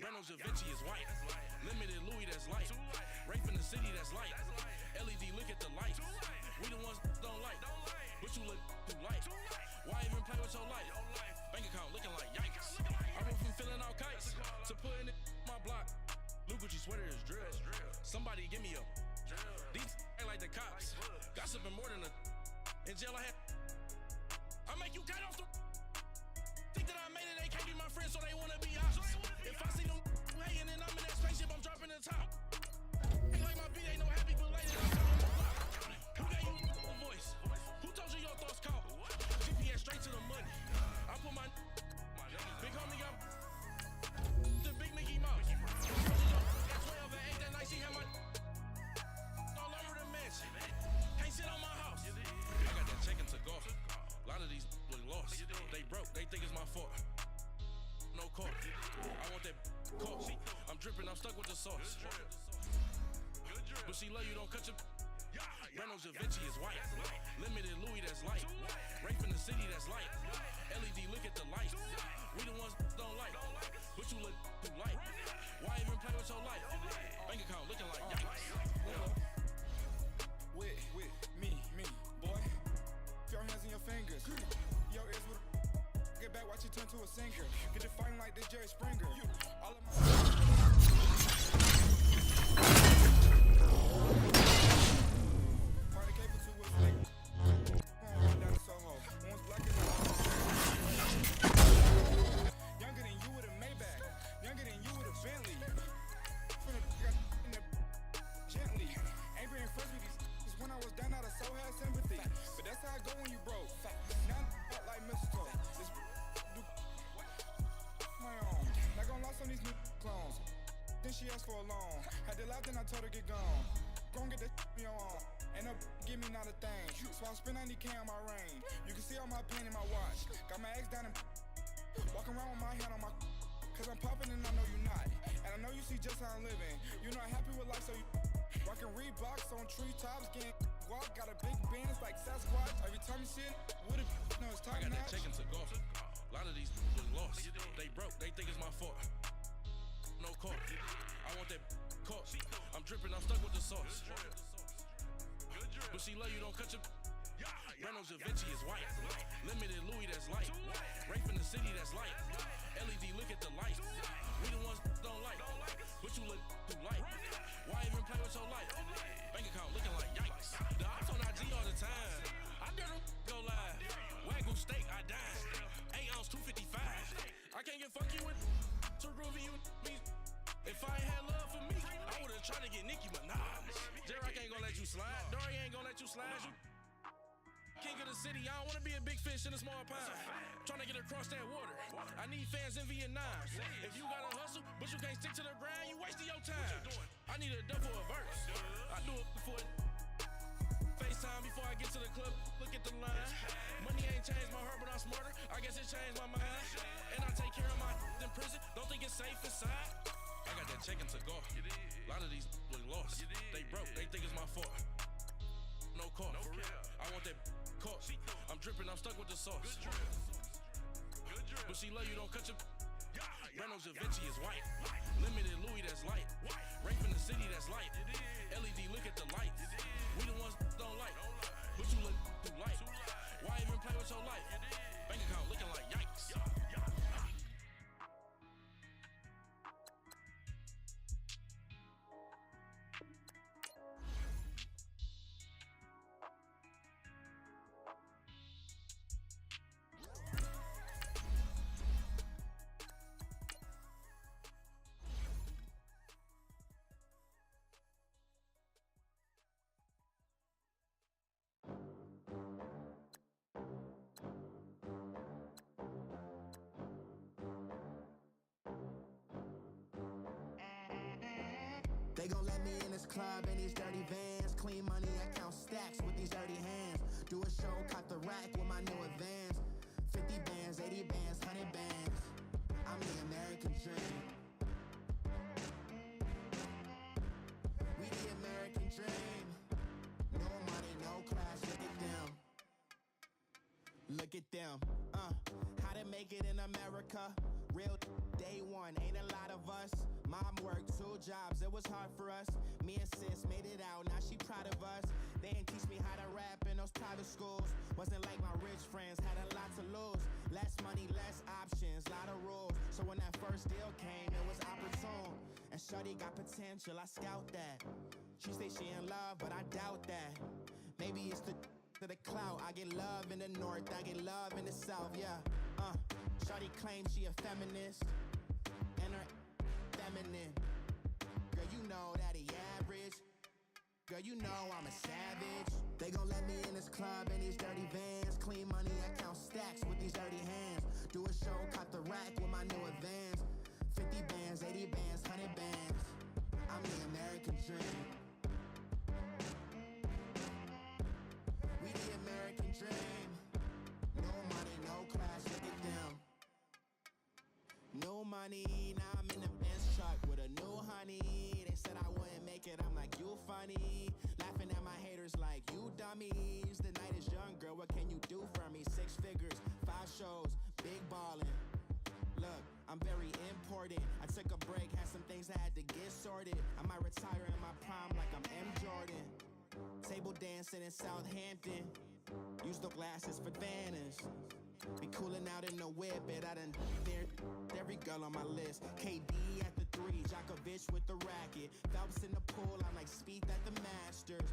Reynolds Da Vinci is white. Limited Louis that's light. Rape in the city that's light. LED look at the light. We the ones don't like. But you look too light. Why even play with your life? Bank account looking like yikes. I went from feeling all kites to putting it in my block. Blue Gucci sweater is drill. Somebody give me a these ain't like the cops. Gossiping more than a in jail I had. I make you cut off the think that I made it, they can't be my friends, so they wanna be ops. If I see them hating and I'm in that spaceship, I'm dropping the top. Ain't like my beat, ain't no happy belated, I'm talking the block. Who gave you a voice? Who told you your thoughts count? GPS straight to the money. I put my big homie got the big Mickey Mouse. Got 12 and 8 that night, she had my all over the mansion. Can't sit on my house. I got that checking to go. A lot of these look lost. They broke, they think it's my fault. No car. I want that caught. I'm dripping, I'm stuck with the sauce. But she love you, don't cut your. Reynolds Da Vinci is white. Limited Louis that's light. Rape in the city that's light. LED look at the light. We the ones don't like. But you look too light. Why even play with your life? Bank account looking like yikes. With me, boy. Your hands in your fingers. Your ears with get back, watch you turn to a singer. Get it fighting like this Jerry Springer. All of my on these new clones. Then she asked for a loan. Had to laugh, then I told her get gone. Gon' get that me on. And up, give me not a thing. So I spend 90K on my range. You can see all my pain in my watch. Got my ex down and walking around with my hand on my. Cause I'm popping and I know you not. And I know you see just how I'm living. You know I'm happy with life, so you rockin' Reeboks on treetops, getting walk. Got a big bands like Sasquatch. Every time you see it, what if no, it's top I got that notch. check into golf. A lot of these was lost. They broke, they think it's my fault. No car. I want that caught. I'm dripping, I'm stuck with the sauce. But she love you, don't cut your. Reynolds Da Vinci is white. Limited Louis, that's light. Rape in the city, that's light. LED, look at the light. We the ones don't like. But you look too light. Why even play with your life? Bank account looking like yikes. The ops on IG all the time. I dare them go live. Wagyu steak, I died. 8 ounce, 255. I can't get funky with to groovy you me. If I ain't had love for me, I would've tried to get Nicki Minaj. J-Rock ain't gonna let you slide. Dory ain't gonna let you slide. You king of the city, I don't wanna be a big fish in a small pond. Trying to get across that water. I need fans in Vietnam. If you gotta hustle, but you can't stick to the grind, you wasting your time. I need a dub for a verse. I do it for FaceTime before I get to the club. Look at the line. Money ain't changed my heart, but I'm smarter. I guess it changed my mind. And I take care of my in prison. Don't think it's safe inside. I got that check into golf. A lot of these was lost. They broke, they think it's my fault. No car. I want that caught. I'm dripping, I'm stuck with the sauce. But she love you, don't cut your. Reynolds Da Vinci is white. Limited Louis, that's light. Rape in the city, that's light. LED, look at the light. We the ones don't like. But you look too light. Why even play with your life? Bank account looking like yikes. They gon' let me in this club in these dirty vans. Clean money, I count stacks with these dirty hands. Do a show, caught the rack with my new advance. 50 bands, 80 bands, 100 bands. I'm the American dream. We the American dream. No money, no class, look at them. Look at them, how to make it in America. Real day one, ain't a lot of us. Mom worked 2 jobs, it was hard for us. Me and sis made it out, now she proud of us. They didn't teach me how to rap in those private schools. Wasn't like my rich friends, had a lot to lose. Less money, less options, lot of rules. So when that first deal came, it was opportune. And shorty got potential, I scout that. She say she in love, but I doubt that. Maybe it's the clout. I get love in the north, I get love in the south, yeah. Shorty claims she a feminist, and her feminine. Girl, you know that he average. Girl, you know I'm a savage. They gon' let me in this club in these dirty vans. Clean money, I count stacks with these dirty hands. Do a show, caught the rack with my new advance. 50 bands, 80 bands, 100 bands. I'm the American dream. We the American dream. No money, no class, look at them. No money, now I'm in the Benz truck with a new honey. They said I wouldn't make it, I'm like, you funny. Laughing at my haters like, you dummies. The night is young, girl, what can you do for me? 6 figures, 5 shows, big ballin'. Look, I'm very important. I took a break, had some things I had to get sorted. I might retire in my prime like I'm M. Jordan. Table dancing in Southampton. Use the glasses for Vanish. Be coolin' out in the whip, and I done dared every girl on my list. KD at the 3, Djokovic with the racket. Phelps in the pool, I'm like Speed at the Masters.